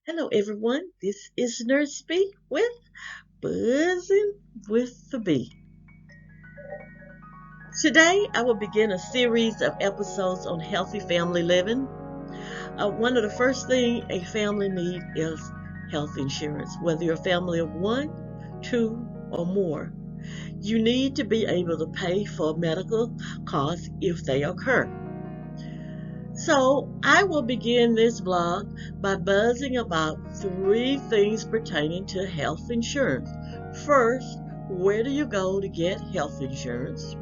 Hello, everyone. This is Nurse B with Buzzing with the Bee. Today, I will begin a series of episodes on healthy family living. One of the first things a family needs is health insurance. Whether you're a family of one, two, or more, you need to be able to pay for medical costs if they occur. So, I will begin this vlog by buzzing about 3 things pertaining to health insurance. First, where do you go to get health insurance?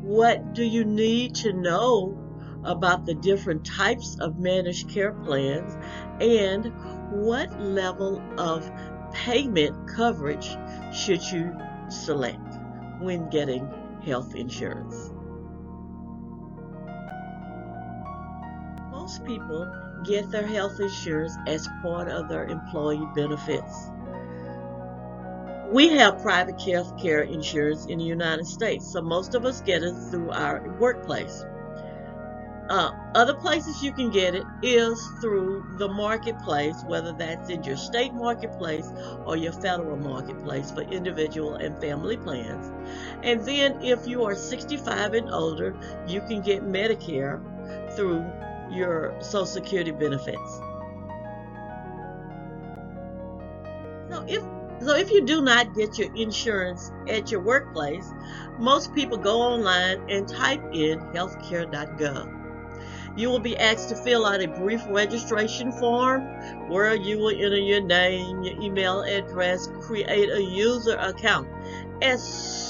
What do you need to know about the different types of managed care plans? And what level of payment coverage should you select when getting health insurance? Most people get their health insurance as part of their employee benefits. We have private health care insurance in the United States, so most of us get it through our workplace. Other places you can get it is through the marketplace, whether that's in your state marketplace or your federal marketplace for individual and family plans. And then if you are 65 and older, you can get Medicare through your Social Security benefits. So if you do not get your insurance at your workplace, most people go online and type in healthcare.gov. You will be asked to fill out a brief registration form where you will enter your name, your email address, create a user account. As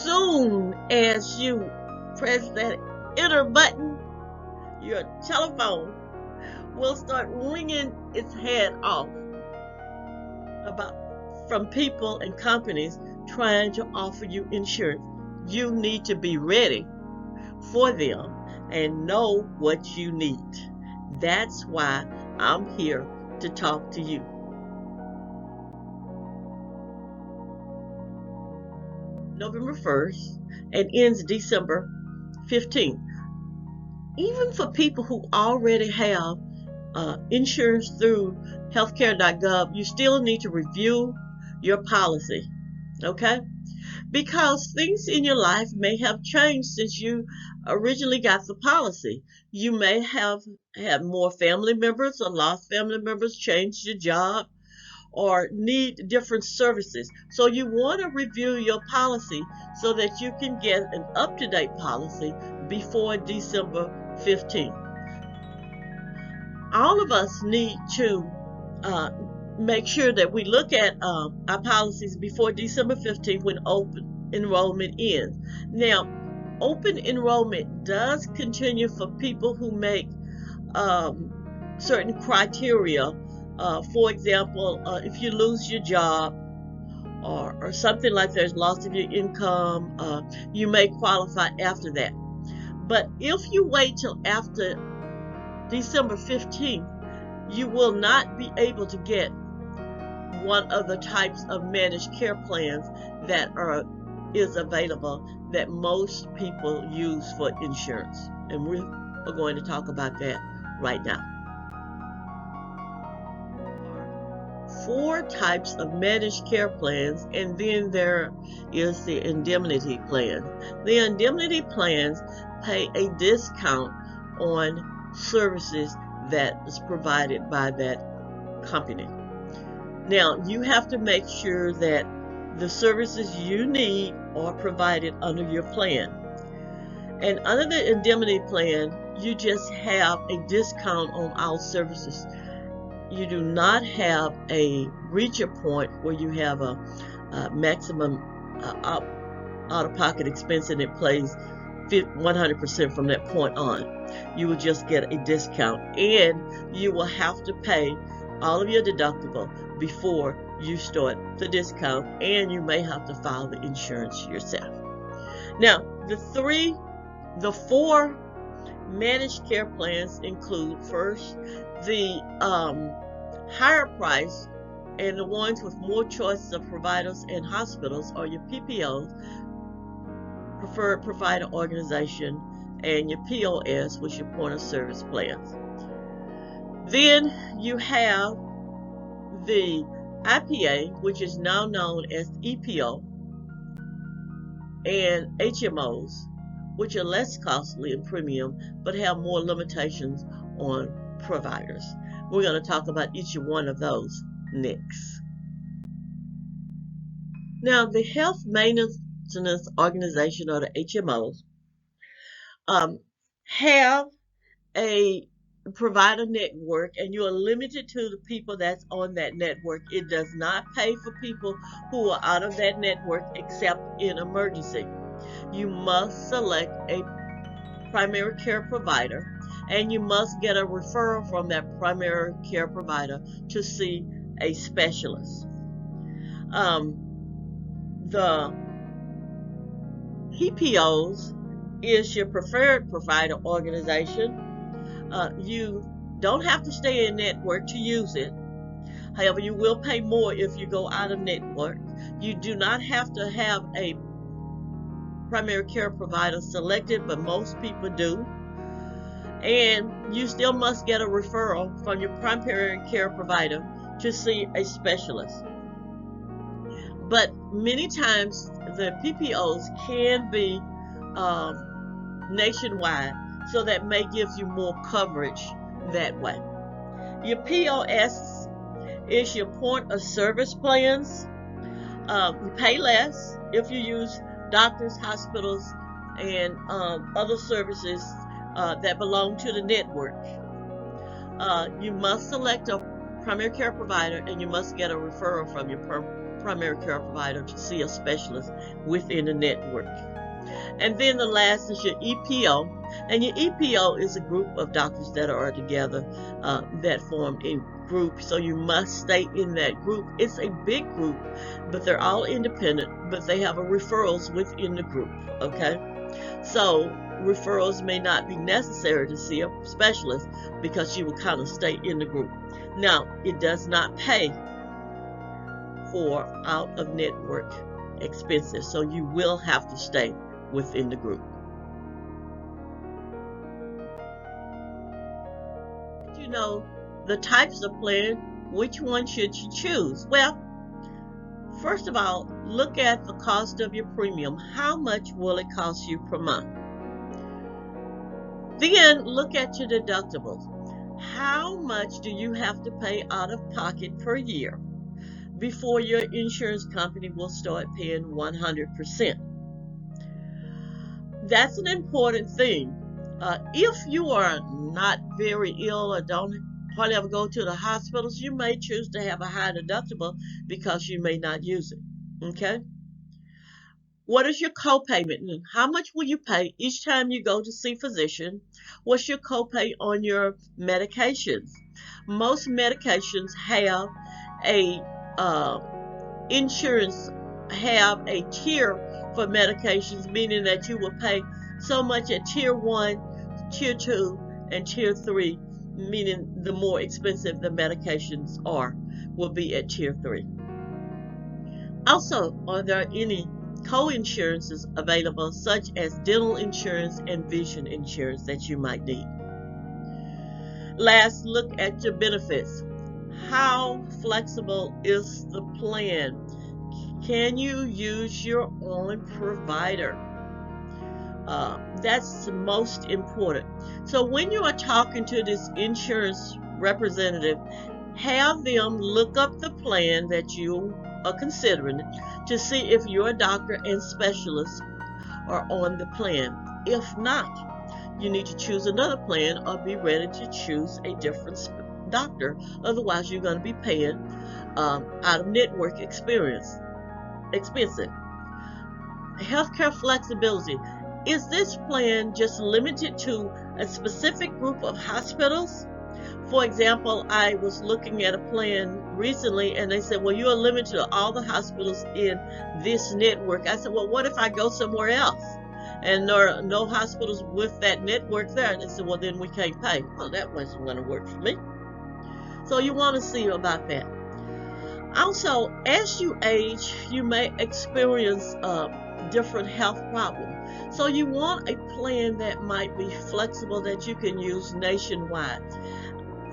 soon as you press that enter button, your telephone will start ringing its head off from people and companies trying to offer you insurance. You need to be ready for them and know what you need. That's why I'm here to talk to you. November 1st and ends December 15th. Even for people who already have insurance through healthcare.gov, you still need to review your policy, okay? Because things in your life may have changed since you originally got the policy. You may have had more family members or lost family members, changed your job, or need different services. So you want to review your policy so that you can get an up-to-date policy before December 15th. All of us need to make sure that we look at our policies before December 15th when open enrollment ends. Now, open enrollment does continue for people who make certain criteria. For example, if you lose your job or something like there's loss of your income, you may qualify after that. But if you wait till after December 15th, you will not be able to get one of the types of managed care plans that is available that most people use for insurance. And we are going to talk about that right now. 4 types of managed care plans, and then there is the indemnity plan. The indemnity plans pay a discount on services that is provided by that company. Now, you have to make sure that the services you need are provided under your plan. And under the indemnity plan, you just have a discount on all services. You do not have a reacher point where you have a maximum out-of-pocket expense and it plays 100% from that point on. You will just get a discount, and you will have to pay all of your deductible before you start the discount, and you may have to file the insurance yourself. Now, the 4 managed care plans include, first, the higher price and the ones with more choices of providers and hospitals are your PPOs, preferred provider organization, and your POS, which is your point of service plans. Then you have the IPA, which is now known as EPO, and HMOs, which are less costly in premium but have more limitations on providers. We're going to talk about each one of those next. Now, the Health Maintenance Organization, or the HMOs, have a provider network, and you are limited to the people that's on that network. It does not pay for people who are out of that network except in emergency. You must select a primary care provider, and you must get a referral from that primary care provider to see a specialist. The PPOs is your preferred provider organization. You don't have to stay in network to use it. However, you will pay more if you go out of network. You do not have to have a primary care provider selected, but most people do. And you still must get a referral from your primary care provider to see a specialist. But many times the PPOs can be nationwide, so that may give you more coverage that way. Your POS is your point of service plans. You pay less if you use doctors, hospitals, and other services that belong to the network. You must select a primary care provider, and you must get a referral from your primary care provider to see a specialist within the network. And then the last is your EPO, and your EPO is a group of doctors that are together that form a group, so you must stay in that group. It's a big group, but they're all independent, but they have referrals within the group, okay? So referrals may not be necessary to see a specialist because you will kind of stay in the group. Now, it does not pay for out-of-network expenses, so you will have to stay within the group. You know the types of plan, which one should you choose? Well, first of all, look at the cost of your premium. How much will it cost you per month? Then look at your deductibles. How much do you have to pay out of pocket per year before your insurance company will start paying 100%? That's an important thing. If you are not very ill or don't hardly ever go to the hospitals, you may choose to have a high deductible because you may not use it. Okay? What is your copayment? How much will you pay each time you go to see a physician? What's your copay on your medications? Most medications have a insurance have a tier for medications, meaning that you will pay so much at tier 1, tier 2, and tier 3, meaning the more expensive the medications are, will be at tier 3. Also, are there any co-insurances available, such as dental insurance and vision insurance, that you might need? Last, look at your benefits. How flexible is the plan? Can you use your own provider? That's the most important. So when you are talking to this insurance representative, have them look up the plan that you are considering to see if your doctor and specialist are on the plan. If not, you need to choose another plan or be ready to choose a different doctor. Otherwise, you're going to be paying out-of-network expensive. Healthcare flexibility. Is this plan just limited to a specific group of hospitals? For example, I was looking at a plan recently, and they said, well, you are limited to all the hospitals in this network. I said, well, what if I go somewhere else and there are no hospitals with that network there? And they said, well, then we can't pay. Well, that wasn't going to work for me. So you want to see about that. Also, as you age, you may experience different health problems. So you want a plan that might be flexible, that you can use nationwide.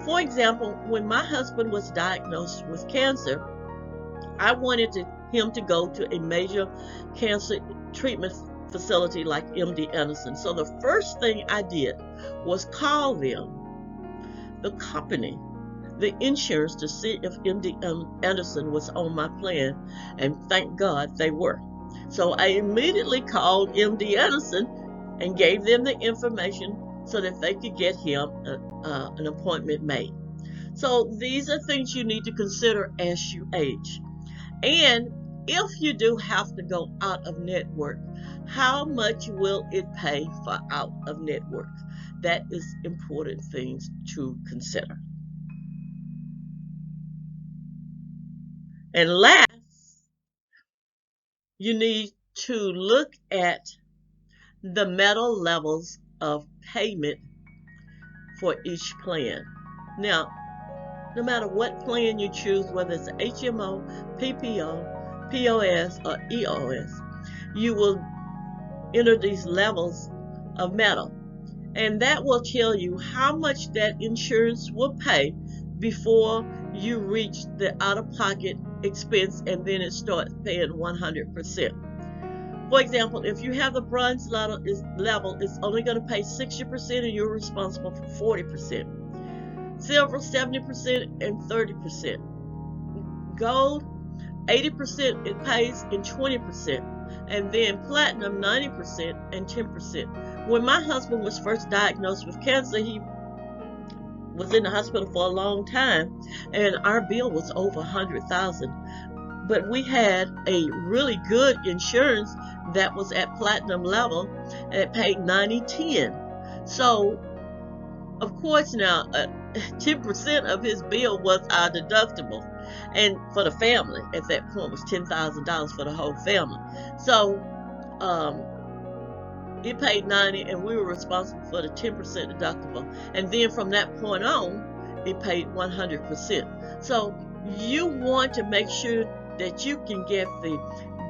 For example, when my husband was diagnosed with cancer, I wanted him to go to a major cancer treatment facility like MD Anderson. So the first thing I did was call them, the company, the insurance, to see if MD Anderson was on my plan, and thank God they were. So I immediately called MD Anderson and gave them the information so that they could get him an appointment made. So these are things you need to consider as you age. And if you do have to go out of network, how much will it pay for out of network? That is important things to consider. And last, you need to look at the metal levels of payment for each plan. Now, no matter what plan you choose, whether it's HMO, PPO, POS, or EOS, you will enter these levels of metal. And that will tell you how much that insurance will pay before you reach the out-of-pocket expense, and then it starts paying 100%. For example, if you have the bronze level, it's only going to pay 60% and you're responsible for 40%. Silver, 70% and 30%. Gold, 80% it pays in 20%. And then platinum, 90% and 10%. When my husband was first diagnosed with cancer, he was in the hospital for a long time, and our bill was over $100,000. But we had a really good insurance that was at platinum level, and it paid 90/10. So, of course, now 10% of his bill was our deductible, and for the family at that point was $10,000 for the whole family. So, it paid 90, and we were responsible for the 10% deductible. And then from that point on, it paid 100%. So you want to make sure that you can get the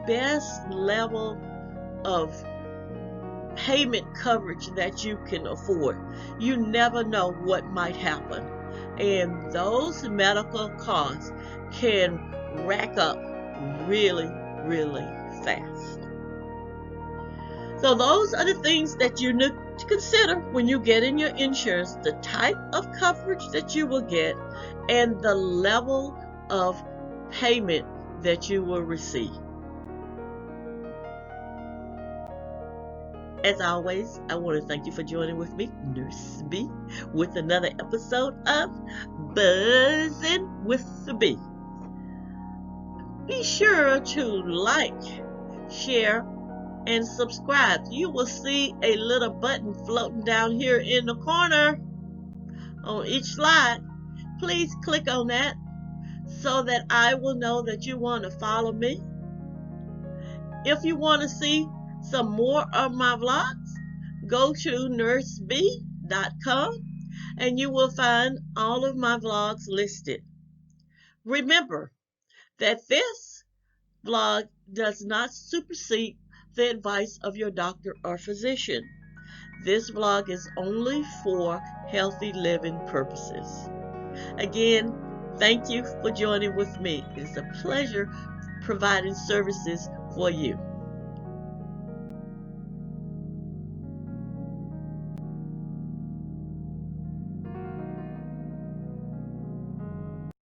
best level of payment coverage that you can afford. You never know what might happen, and those medical costs can rack up really, really fast. So those are the things that you need to consider when you get in your insurance: the type of coverage that you will get and the level of payment that you will receive. As always, I want to thank you for joining with me, Nurse B, with another episode of Buzzing with the Bee. Be sure to like, share, and subscribe. You will see a little button floating down here in the corner on each slide. Please click on that so that I will know that you want to follow me. If you want to see some more of my vlogs, go to nurseb.com and you will find all of my vlogs listed. Remember that this vlog does not supersede the advice of your doctor or physician. This vlog is only for healthy living purposes. Again, thank you for joining with me. It's a pleasure providing services for you.